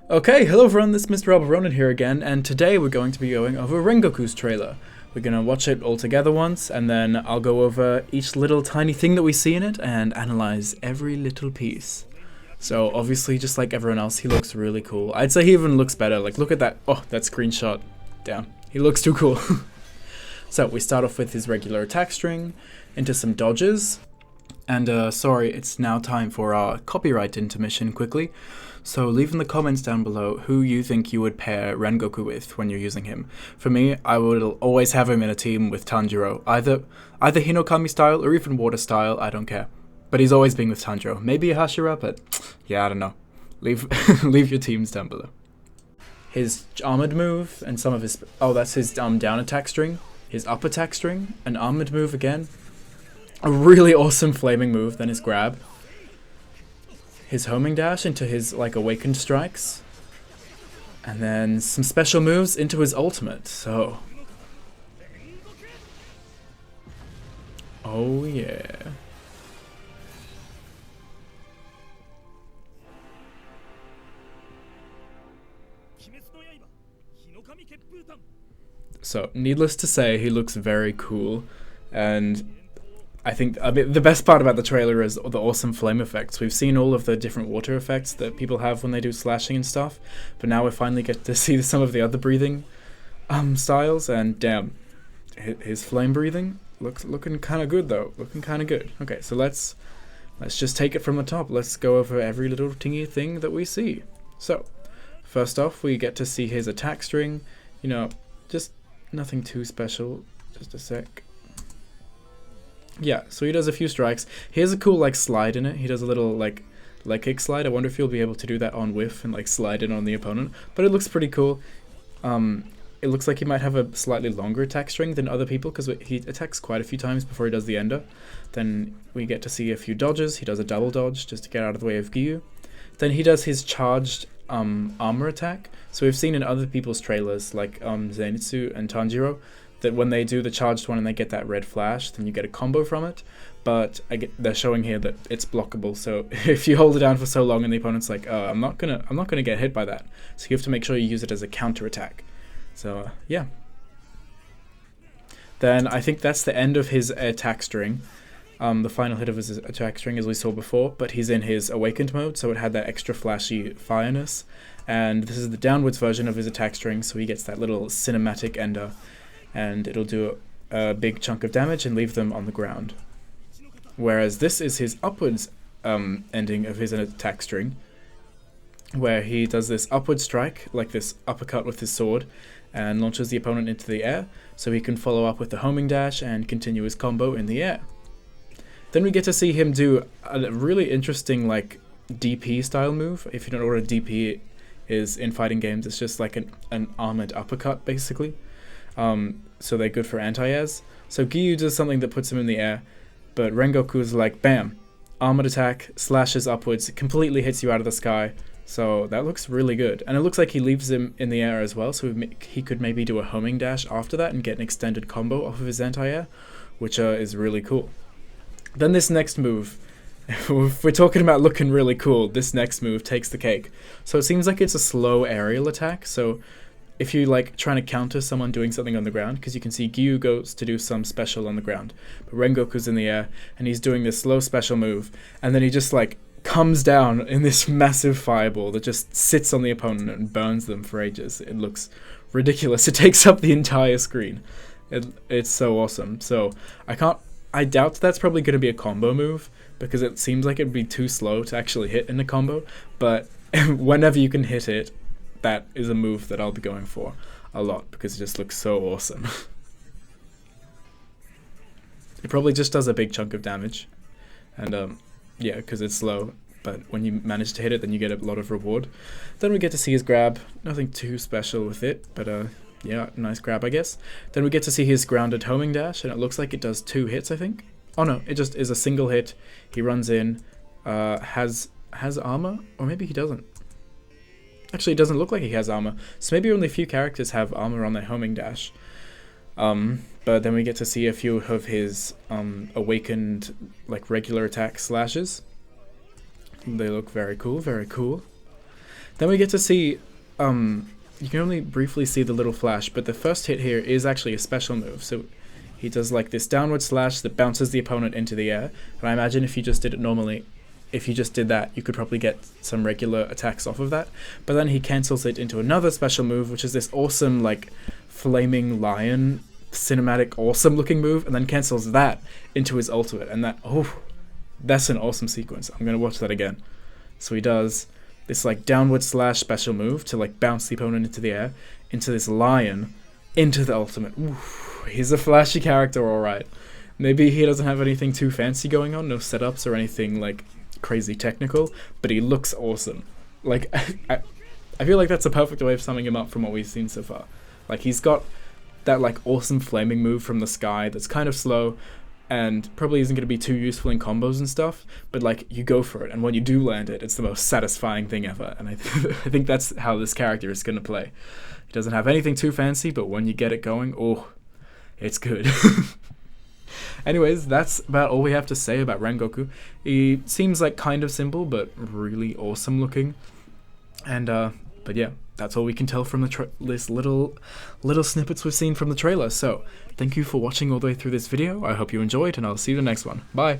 Okay, hello everyone, this is Mr Alberonen here again, and today we're going to be going over Rengoku's trailer. We're going to watch it all together once, and then I'll go over each little tiny thing that we see in it and analyze every little piece. So obviously, just like everyone else, he looks really cool. I'd say he even looks better. Like, look at that. Oh, that screenshot. Damn, he looks too cool. So we start off with his regular attack string, into some dodges, and sorry, it's now time for our copyright intermission quickly. So leave in the comments down below who you think you would pair Rengoku with when you're using him. For me, I would always have him in a team with Tanjiro, either Hinokami style or even water style, I don't care. But he's always been with Tanjiro. Maybe a Hashira, but yeah, I don't know. Leave leave your teams down below. His armored move and some of his that's his down attack string, his up attack string, an armored move again. A really awesome flaming move, then his grab. His homing dash into his like awakened strikes, and then some special moves into his ultimate. So, oh yeah. So, needless to say, he looks very cool, and I think the best part about the trailer is the awesome flame effects. We've seen all of the different water effects that people have when they do slashing and stuff, but now we finally get to see some of the other breathing styles, and damn, his flame breathing looking kind of good though. Looking kind of good. Okay, so let's just take it from the top. Let's go over every little tingy thing that we see. So, first off, we get to see his attack string. You know, just nothing too special. Just a sec. Yeah, so he does a few strikes. He has a cool like slide in it. He does a little like leg kick slide. I wonder if he'll be able to do that on whiff and like slide in on the opponent. But it looks pretty cool. It looks like he might have a slightly longer attack string than other people because he attacks quite a few times before he does the ender. Then we get to see a few dodges. He does a double dodge just to get out of the way of Gyu. Then he does his charged armor attack. So we've seen in other people's trailers like Zenitsu and Tanjiro that when they do the charged one and they get that red flash, then you get a combo from it. But they're showing here that it's blockable. So if you hold it down for so long and the opponent's like, I'm not gonna get hit by that. So you have to make sure you use it as a counter attack. So yeah. Then I think that's the end of his attack string. The final hit of his attack string, as we saw before, but he's in his awakened mode, so it had that extra flashy fireness. And this is the downwards version of his attack string, so he gets that little cinematic ender. And it'll do a big chunk of damage and leave them on the ground. Whereas this is his upwards ending of his attack string, where he does this upward strike, like this uppercut with his sword, and launches the opponent into the air, so he can follow up with the homing dash and continue his combo in the air. Then we get to see him do a really interesting like DP style move. If you don't know what a DP is in fighting games, it's just like an armored uppercut basically. So they're good for anti-airs. So Gyu does something that puts him in the air, but Rengoku's like, bam, armored attack, slashes upwards, completely hits you out of the sky. So that looks really good. And it looks like he leaves him in the air as well, so he could maybe do a homing dash after that and get an extended combo off of his anti-air, which is really cool. Then this next move, if we're talking about looking really cool, this next move takes the cake. So it seems like it's a slow aerial attack, so if you like trying to counter someone doing something on the ground, because you can see Gyu goes to do some special on the ground, but Rengoku's in the air and he's doing this slow special move, and then he just like comes down in this massive fireball that just sits on the opponent and burns them for ages. It looks ridiculous. It takes up the entire screen. It's so awesome. So I doubt that's probably going to be a combo move because it seems like it'd be too slow to actually hit in a combo, but whenever you can hit it, that is a move that I'll be going for a lot because it just looks so awesome. It probably just does a big chunk of damage, and yeah, because it's slow, but when you manage to hit it, then you get a lot of reward. Then we get to see his grab. Nothing too special with it, but yeah, nice grab, I guess. Then we get to see his grounded homing dash, and it looks like it does 2 hits, I think. Oh no, it just is a single hit. He runs in, has armor, or maybe he doesn't. Actually, it doesn't look like he has armor, so maybe only a few characters have armor on their homing dash. But then we get to see a few of his awakened, like regular attack slashes. They look very cool, very cool. Then we get to see, you can only briefly see the little flash, but the first hit here is actually a special move. So he does like this downward slash that bounces the opponent into the air. And I imagine if you just did it normally, if you just did that, you could probably get some regular attacks off of that. But then he cancels it into another special move, which is this awesome, like, flaming lion, cinematic, awesome looking move, and then cancels that into his ultimate. And that, oh, that's an awesome sequence. I'm going to watch that again. So he does this, like, downward slash special move to, like, bounce the opponent into the air, into this lion, into the ultimate. Ooh, he's a flashy character, alright. Maybe he doesn't have anything too fancy going on, no setups or anything, like, crazy technical, but he looks awesome. Like, I feel like that's a perfect way of summing him up from what we've seen so far. Like, he's got that, like, awesome flaming move from the sky that's kind of slow and probably isn't going to be too useful in combos and stuff, but, like, you go for it, and when you do land it, it's the most satisfying thing ever, and I think that's how this character is going to play. He doesn't have anything too fancy, but when you get it going, oh, it's good. Anyways, that's about all we have to say about Rengoku. He seems like kind of simple, but really awesome looking. And, but yeah, that's all we can tell from this little snippets we've seen from the trailer. So, thank you for watching all the way through this video. I hope you enjoyed, and I'll see you in the next one. Bye!